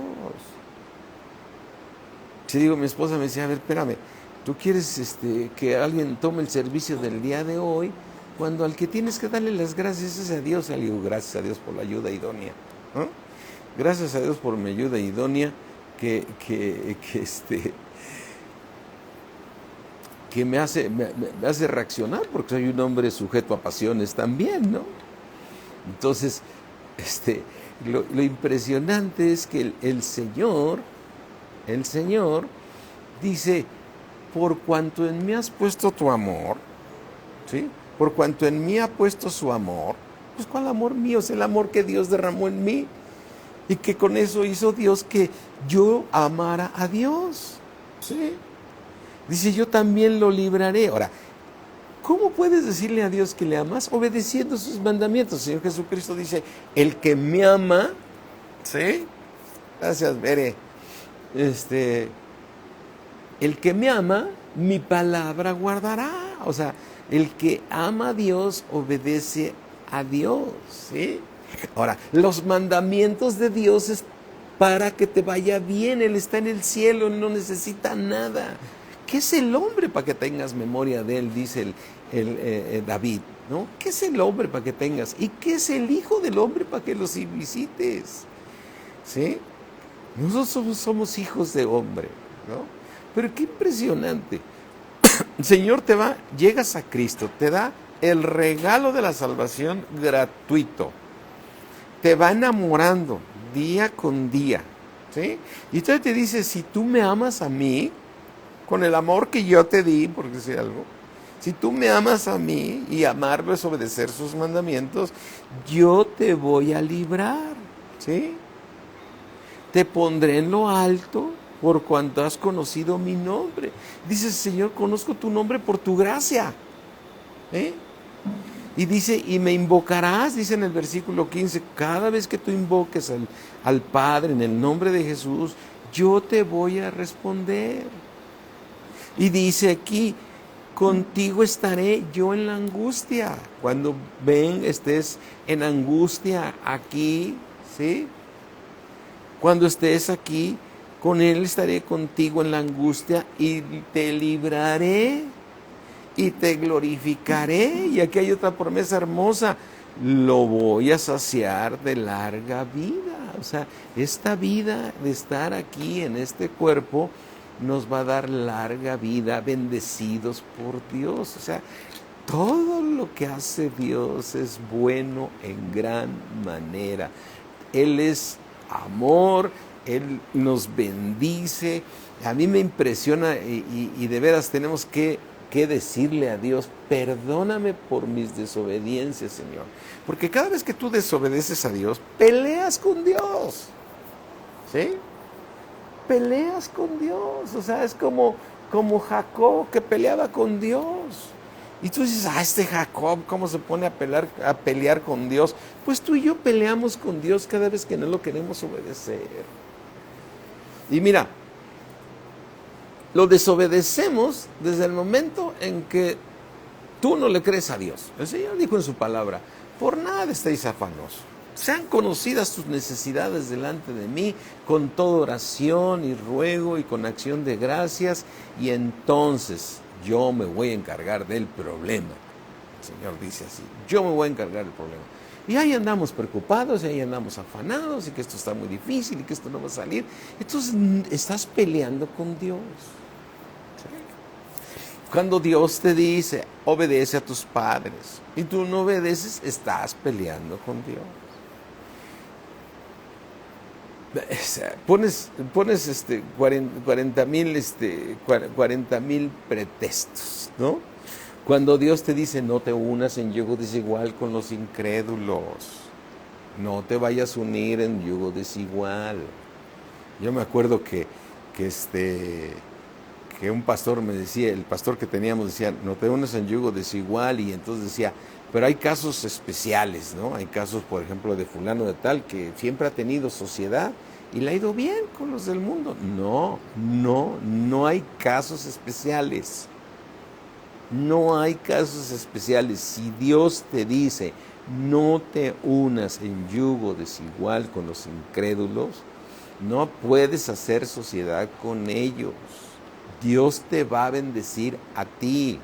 Si digo, mi esposa me decía, a ver, espérame, ¿tú quieres que alguien tome el servicio del día de hoy? Cuando al que tienes que darle las gracias es a Dios. Le digo, gracias a Dios por la ayuda idónea, ¿no? Gracias a Dios por mi ayuda idónea que me hace reaccionar, porque soy un hombre sujeto a pasiones también, ¿no? Entonces, lo impresionante es que el Señor dice, por cuanto en mí has puesto tu amor, ¿sí? Por cuanto en mí ha puesto su amor, pues ¿cuál amor mío? Es el amor que Dios derramó en mí, y que con eso hizo Dios que yo amara a Dios, ¿sí? Dice, yo también lo libraré. Ahora, ¿cómo puedes decirle a Dios que le amas? Obedeciendo sus mandamientos. El Señor Jesucristo dice, el que me ama, ¿sí? Gracias, Bere. El que me ama, mi palabra guardará. O sea, el que ama a Dios, obedece a Dios, ¿sí? Ahora, los mandamientos de Dios es para que te vaya bien. Él está en el cielo, no necesita nada. ¿Qué es el hombre para que tengas memoria de él? Dice David, ¿no? ¿Qué es el hombre para que tengas? ¿Y qué es el hijo del hombre para que los visites? ¿Sí? Nosotros somos hijos de hombre, ¿no? Pero qué impresionante. El Señor llegas a Cristo, te da el regalo de la salvación gratuito. Te va enamorando día con día, ¿sí? Y entonces te dice, si tú me amas a mí, con el amor que yo te di, por decir algo, si tú me amas a mí, y amarlo es obedecer sus mandamientos, yo te voy a librar, ¿sí? Te pondré en lo alto por cuanto has conocido mi nombre. Dice, Señor, conozco tu nombre por tu gracia, ¿eh? Y dice, y me invocarás, dice en el versículo 15, cada vez que tú invoques al Padre en el nombre de Jesús, yo te voy a responder. Y dice aquí, contigo estaré yo en la angustia. Cuando estés en angustia aquí, ¿sí? Cuando estés aquí, con Él estaré contigo en la angustia y te libraré y te glorificaré. Y aquí hay otra promesa hermosa. Lo voy a saciar de larga vida. O sea, esta vida de estar aquí en este cuerpo nos va a dar larga vida, bendecidos por Dios. O sea, todo lo que hace Dios es bueno en gran manera. Él es amor, Él nos bendice. A mí me impresiona y de veras tenemos que decirle a Dios, perdóname por mis desobediencias, Señor. Porque cada vez que tú desobedeces a Dios, peleas con Dios. ¿Sí? Peleas con Dios. O sea, es como Jacob que peleaba con Dios. Y tú dices, este Jacob, ¿cómo se pone a pelear con Dios? Pues tú y yo peleamos con Dios cada vez que no lo queremos obedecer. Y mira, lo desobedecemos desde el momento en que tú no le crees a Dios. El Señor dijo en su palabra, por nada estéis afanosos. Sean conocidas tus necesidades delante de mí con toda oración y ruego y con acción de gracias, y entonces yo me voy a encargar del problema. El Señor dice así, yo me voy a encargar del problema. Y ahí andamos preocupados, y ahí andamos afanados, y que esto está muy difícil, y que esto no va a salir. Entonces estás peleando con Dios. Cuando Dios te dice, obedece a tus padres, y tú no obedeces, estás peleando con Dios. Pones 40 mil pretextos, ¿no? Cuando Dios te dice, no te unas en yugo desigual con los incrédulos, no te vayas a unir en yugo desigual. Yo me acuerdo que un pastor me decía, el pastor que teníamos decía, no te unas en yugo desigual, y entonces decía, pero hay casos especiales, ¿no? Hay casos, por ejemplo, de fulano de tal que siempre ha tenido sociedad y le ha ido bien con los del mundo. No hay casos especiales. No hay casos especiales. Si Dios te dice, no te unas en yugo desigual con los incrédulos, no puedes hacer sociedad con ellos. Dios te va a bendecir a ti.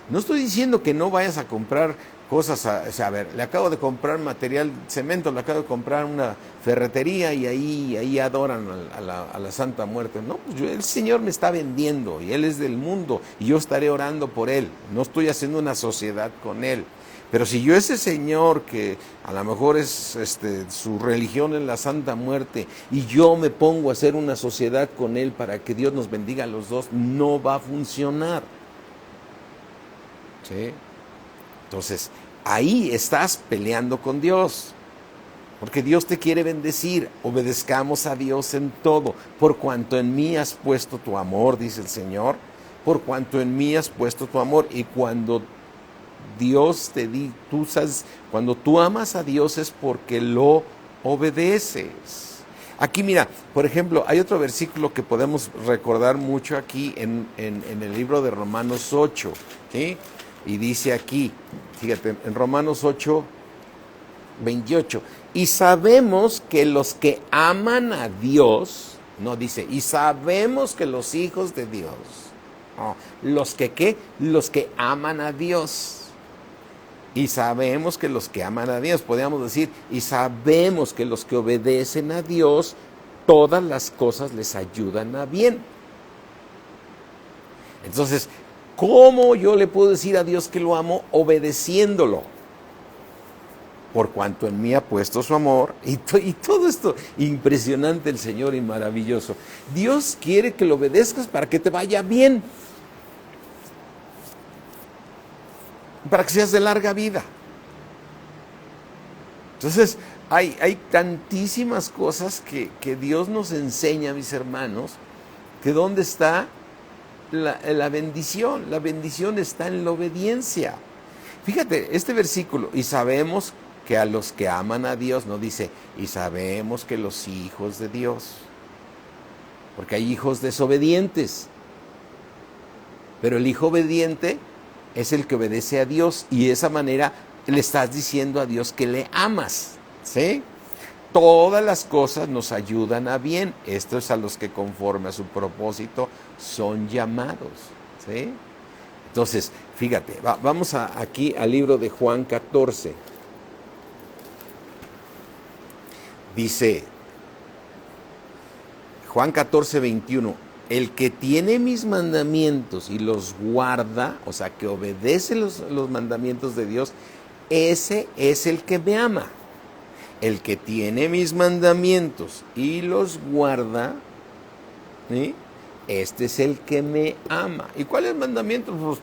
No estoy diciendo que no vayas a comprar cosas, a ver, le acabo de comprar material, cemento, le acabo de comprar una ferretería y ahí adoran a la Santa Muerte. No, pues el Señor me está vendiendo y Él es del mundo y yo estaré orando por Él. No estoy haciendo una sociedad con Él. Pero si yo ese Señor que a lo mejor es su religión es la Santa Muerte y yo me pongo a hacer una sociedad con Él para que Dios nos bendiga a los dos, no va a funcionar. ¿Sí? Entonces, ahí estás peleando con Dios, porque Dios te quiere bendecir. Obedezcamos a Dios en todo, por cuanto en mí has puesto tu amor, dice el Señor, por cuanto en mí has puesto tu amor. Y cuando Dios cuando tú amas a Dios es porque lo obedeces. Aquí mira, por ejemplo, hay otro versículo que podemos recordar mucho aquí en el libro de Romanos 8, ¿sí? Y dice aquí, fíjate, en Romanos 8, 28, y sabemos que los que aman a Dios, no dice, y sabemos que los hijos de Dios, no, los que ¿qué? Los que aman a Dios. Y sabemos que los que aman a Dios, podríamos decir, y sabemos que los que obedecen a Dios, todas las cosas les ayudan a bien. Entonces, ¿cómo yo le puedo decir a Dios que lo amo? Obedeciéndolo. Por cuanto en mí ha puesto su amor. Y todo esto, impresionante el Señor y maravilloso. Dios quiere que lo obedezcas para que te vaya bien. Para que seas de larga vida. Entonces, hay tantísimas cosas que Dios nos enseña, mis hermanos, que ¿dónde está la bendición? La bendición está en la obediencia. Fíjate, este versículo, y sabemos que a los que aman a Dios, no dice, y sabemos que los hijos de Dios, porque hay hijos desobedientes. Pero el hijo obediente es el que obedece a Dios, y de esa manera le estás diciendo a Dios que le amas, ¿sí? Todas las cosas nos ayudan a bien. Esto es a los que conforme a su propósito son llamados, ¿sí? Entonces, fíjate, vamos aquí al libro de Juan 14. Dice Juan 14, 21, el que tiene mis mandamientos y los guarda, o sea, que obedece los mandamientos de Dios, ese es el que me ama. El que tiene mis mandamientos y los guarda, ¿sí? Este es el que me ama. ¿Y cuáles mandamientos? Pues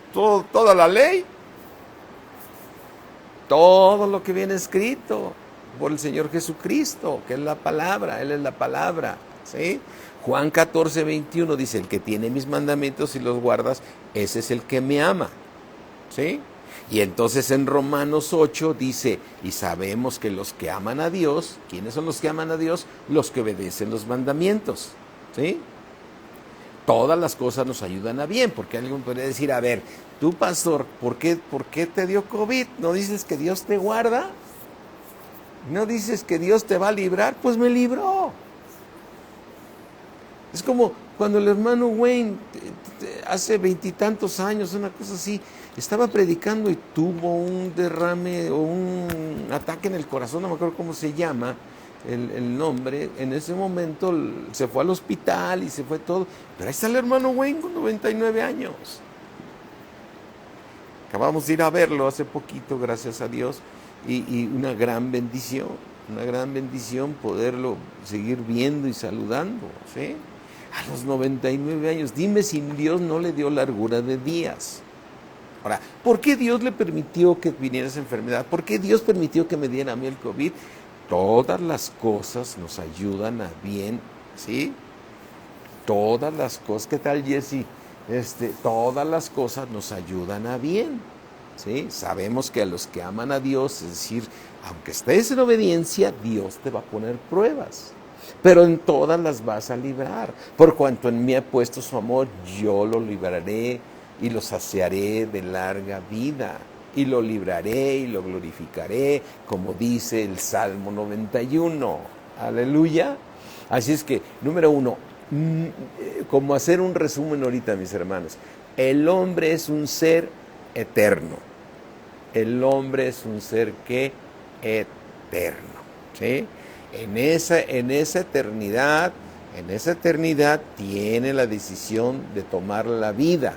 toda la ley. Todo lo que viene escrito por el Señor Jesucristo, que es la palabra, Él es la palabra, ¿sí? Juan 14, 21 dice, el que tiene mis mandamientos y los guardas, ese es el que me ama, ¿sí? Y entonces en Romanos 8 dice, y sabemos que los que aman a Dios, ¿quiénes son los que aman a Dios? Los que obedecen los mandamientos, ¿sí? Todas las cosas nos ayudan a bien, porque alguien podría decir, a ver, tú pastor, ¿por qué te dio COVID? ¿No dices que Dios te guarda? ¿No dices que Dios te va a librar? Pues me libró. Es como cuando el hermano Wayne, hace 20 y tantos años, una cosa así, estaba predicando y tuvo un derrame o un ataque en el corazón, no me acuerdo cómo se llama el nombre. En ese momento se fue al hospital y se fue todo. Pero ahí está el hermano Wayne con 99 años. Acabamos de ir a verlo hace poquito, gracias a Dios, y una gran bendición poderlo seguir viendo y saludando, ¿sí? A los 99 años, dime si Dios no le dio largura de días. Ahora, ¿por qué Dios le permitió que viniera esa enfermedad? ¿Por qué Dios permitió que me diera a mí el COVID? Todas las cosas nos ayudan a bien, ¿sí? Todas las cosas, ¿qué tal, Jesse? Todas las cosas nos ayudan a bien, ¿sí? Sabemos que a los que aman a Dios, es decir, aunque estés en obediencia, Dios te va a poner pruebas, pero en todas las vas a librar. Por cuanto en mí ha puesto su amor, yo lo libraré y lo saciaré de larga vida, y lo libraré y lo glorificaré, como dice el Salmo 91. Aleluya. Así es que, número uno, como hacer un resumen ahorita, mis hermanos, el hombre es un ser eterno. El hombre es un ser que eterno, ¿sí? En esa eternidad tiene la decisión de tomar la vida,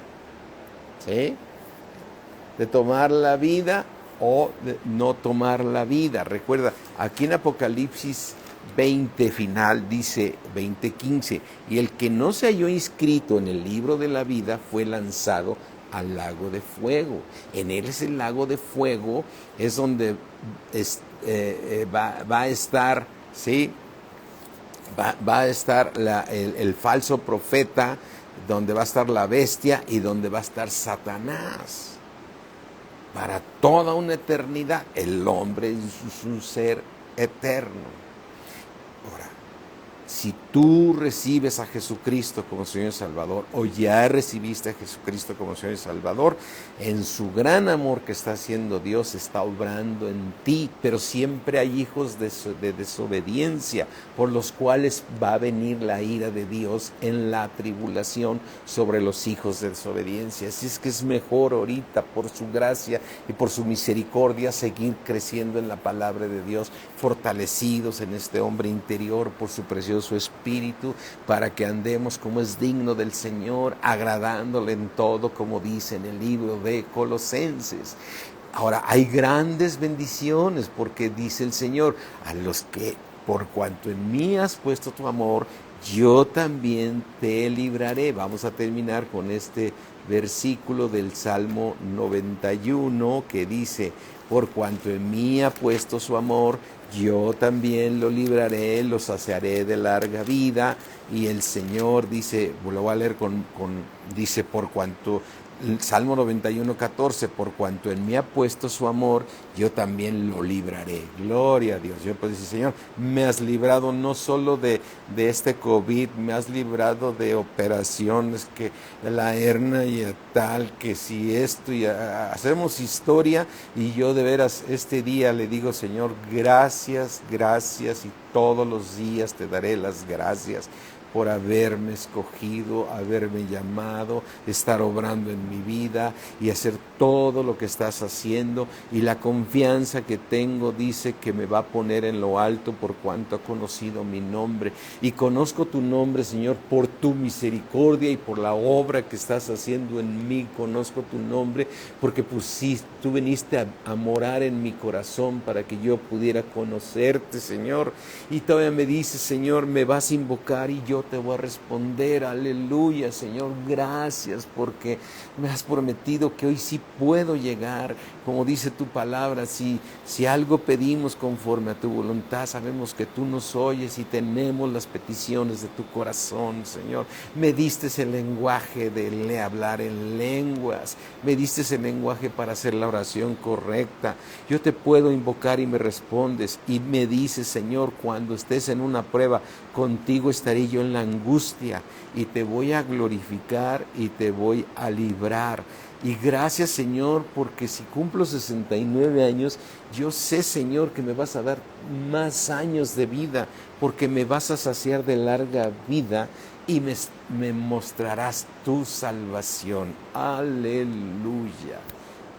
¿sí? De tomar la vida o de no tomar la vida. Recuerda, aquí en Apocalipsis 20 final dice 20:15, y el que no se halló inscrito en el libro de la vida fue lanzado al lago de fuego. En ese lago de fuego es donde va a estar, ¿sí? Va a estar el falso profeta, donde va a estar la bestia y donde va a estar Satanás. Para toda una eternidad. El hombre es un ser eterno. Ahora, si tú recibes a Jesucristo como Señor y Salvador, o ya recibiste a Jesucristo como Señor y Salvador, en su gran amor que está haciendo Dios, está obrando en ti, pero siempre hay hijos de desobediencia, por los cuales va a venir la ira de Dios en la tribulación sobre los hijos de desobediencia. Así es que es mejor ahorita, por su gracia y por su misericordia, seguir creciendo en la palabra de Dios, fortalecidos en este hombre interior por su precioso Espíritu, para que andemos como es digno del Señor, agradándole en todo, como dice en el libro de Colosenses. Ahora, hay grandes bendiciones, porque dice el Señor, a los que por cuanto en mí has puesto tu amor, yo también te libraré. Vamos a terminar con este versículo del Salmo 91 que dice, por cuanto en mí ha puesto su amor, yo también lo libraré, lo saciaré de larga vida. Y el Señor dice, lo voy a leer dice, por cuanto Salmo 91:14, por cuanto en mí ha puesto su amor, yo también lo libraré. Gloria a Dios. Yo puedo decir, Señor, me has librado no solo de este COVID, me has librado de operaciones, que la hernia y tal, que si esto, y hacemos historia, y yo de veras este día le digo, Señor, gracias, gracias, y todos los días te daré las gracias por haberme escogido, haberme llamado, estar obrando en mi vida y hacer todo lo que estás haciendo. Y la confianza que tengo dice que me va a poner en lo alto por cuanto ha conocido mi nombre. Y conozco tu nombre, Señor, por tu misericordia y por la obra que estás haciendo en mí. Conozco tu nombre porque tú viniste a morar en mi corazón para que yo pudiera conocerte, Señor. Y todavía me dices, Señor, me vas a invocar y yo te voy a responder. Aleluya, Señor, gracias porque me has prometido que hoy sí puedo llegar, como dice tu palabra. Si algo pedimos conforme a tu voluntad, sabemos que tú nos oyes y tenemos las peticiones de tu corazón, Señor. Me diste el lenguaje de hablar en lenguas, me diste el lenguaje para hacer la oración correcta. Yo te puedo invocar y me respondes, y me dices, Señor, cuando estés en una prueba, contigo estaré yo en la angustia, y te voy a glorificar y te voy a librar. Y gracias, Señor, porque si cumplo 69 años, yo sé, Señor, que me vas a dar más años de vida, porque me vas a saciar de larga vida y me mostrarás tu salvación. Aleluya,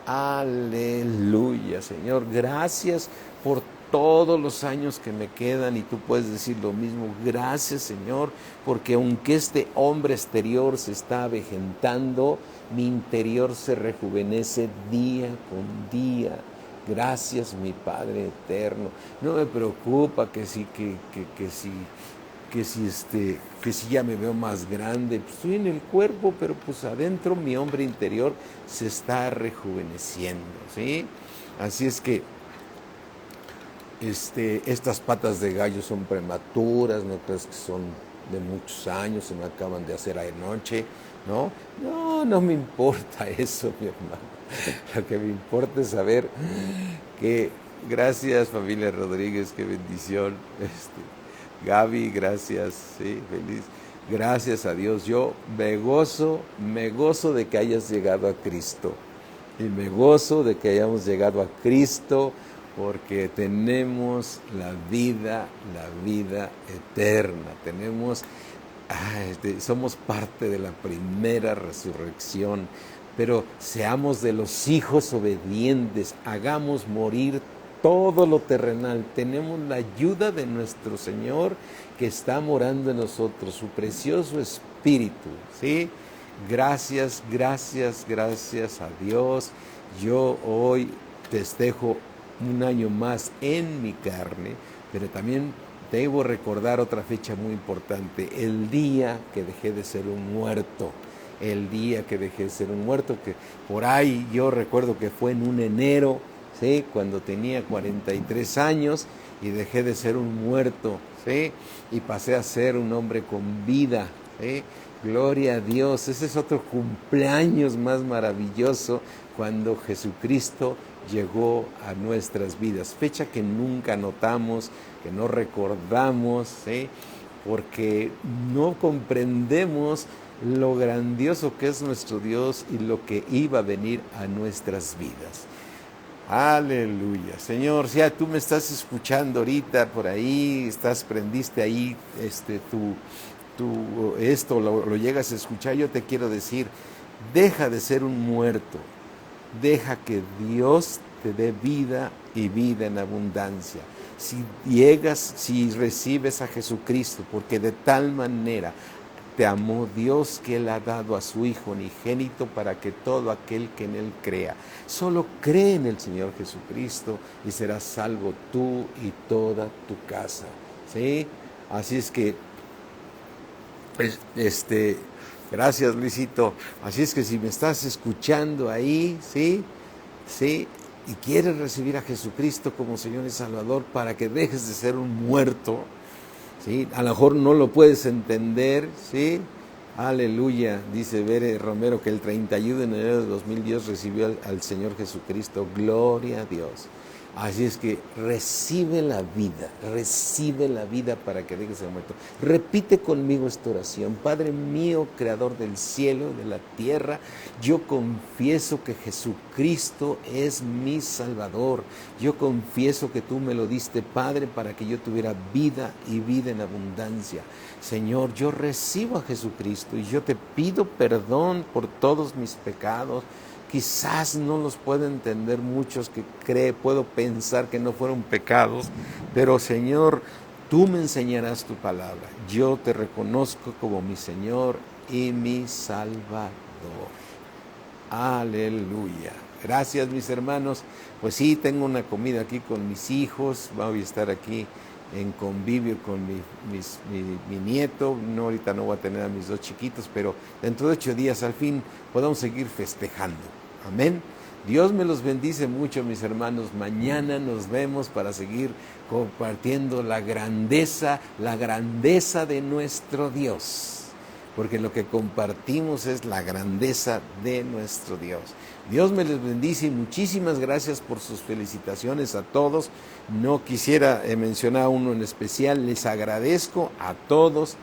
aleluya, Señor. Gracias por todos los años que me quedan, y tú puedes decir lo mismo. Gracias, Señor, porque aunque este hombre exterior se está avejentando, mi interior se rejuvenece día con día. Gracias, mi Padre eterno. No me preocupa que si ya me veo más grande. Pues estoy en el cuerpo, pero pues adentro mi hombre interior se está rejuveneciendo, ¿sí? Así es que estas patas de gallo son prematuras, no crees que son de muchos años, se me acaban de hacer anoche, ¿no? No me importa eso, mi hermano. Lo que me importa es saber que, gracias, familia Rodríguez, qué bendición. Gaby, gracias, sí, feliz. Gracias a Dios. Yo me gozo de que hayas llegado a Cristo. Y me gozo de que hayamos llegado a Cristo, porque tenemos la vida eterna. Somos parte de la primera resurrección. Pero seamos de los hijos obedientes, hagamos morir todo lo terrenal. Tenemos la ayuda de nuestro Señor que está morando en nosotros, su precioso Espíritu, ¿sí? Gracias, gracias, gracias a Dios. Yo hoy festejo un año más en mi carne, pero también debo recordar otra fecha muy importante: el día que dejé de ser un muerto. El día que dejé de ser un muerto, que por ahí yo recuerdo que fue en un enero, ¿sí? Cuando tenía 43 años y dejé de ser un muerto, ¿sí? Y pasé a ser un hombre con vida, ¿sí? Gloria a Dios. Ese es otro cumpleaños más maravilloso, cuando Jesucristo llegó a nuestras vidas. Fecha que nunca notamos, que no recordamos, ¿sí? Porque no comprendemos lo grandioso que es nuestro Dios y lo que iba a venir a nuestras vidas. Aleluya. Señor, si tú me estás escuchando ahorita por ahí, prendiste ahí esto lo llegas a escuchar, yo te quiero decir, deja de ser un muerto, deja que Dios te dé vida y vida en abundancia. Si recibes a Jesucristo, porque de tal manera te amó Dios que Él ha dado a su Hijo unigénito, para que todo aquel que en Él crea, solo cree en el Señor Jesucristo, y serás salvo tú y toda tu casa, ¿sí? Así es que, gracias, Luisito. Así es que si me estás escuchando ahí, ¿sí? Y quieres recibir a Jesucristo como Señor y Salvador, para que dejes de ser un muerto, ¿sí? A lo mejor no lo puedes entender, ¿sí? Aleluya, dice Bere Romero que el 31 de enero de 2010 recibió al Señor Jesucristo. Gloria a Dios. Así es que recibe la vida para que dejes de muerto. Repite conmigo esta oración. Padre mío, creador del cielo y de la tierra, yo confieso que Jesucristo es mi Salvador. Yo confieso que tú me lo diste, Padre, para que yo tuviera vida y vida en abundancia. Señor, yo recibo a Jesucristo y yo te pido perdón por todos mis pecados. Quizás no los puedo entender muchos que puedo pensar que no fueron pecados, pero Señor, tú me enseñarás tu palabra. Yo te reconozco como mi Señor y mi Salvador. Aleluya. Gracias, mis hermanos. Pues sí, tengo una comida aquí con mis hijos. Voy a estar aquí en convivio con mi nieto. No, ahorita no voy a tener a mis dos chiquitos, pero dentro de 8 días al fin podamos seguir festejando. Amén. Dios me los bendice mucho, mis hermanos. Mañana nos vemos para seguir compartiendo la grandeza de nuestro Dios. Porque lo que compartimos es la grandeza de nuestro Dios. Dios me les bendice y muchísimas gracias por sus felicitaciones a todos. No quisiera mencionar a uno en especial. Les agradezco a todos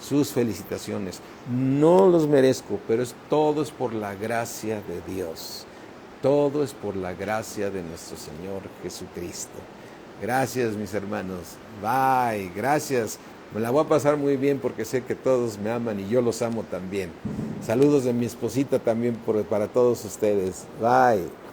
sus felicitaciones. No los merezco, pero todo es por la gracia de Dios. Todo es por la gracia de nuestro Señor Jesucristo. Gracias, mis hermanos. Bye. Gracias. Me la voy a pasar muy bien porque sé que todos me aman y yo los amo también. Saludos de mi esposita también para todos ustedes. Bye.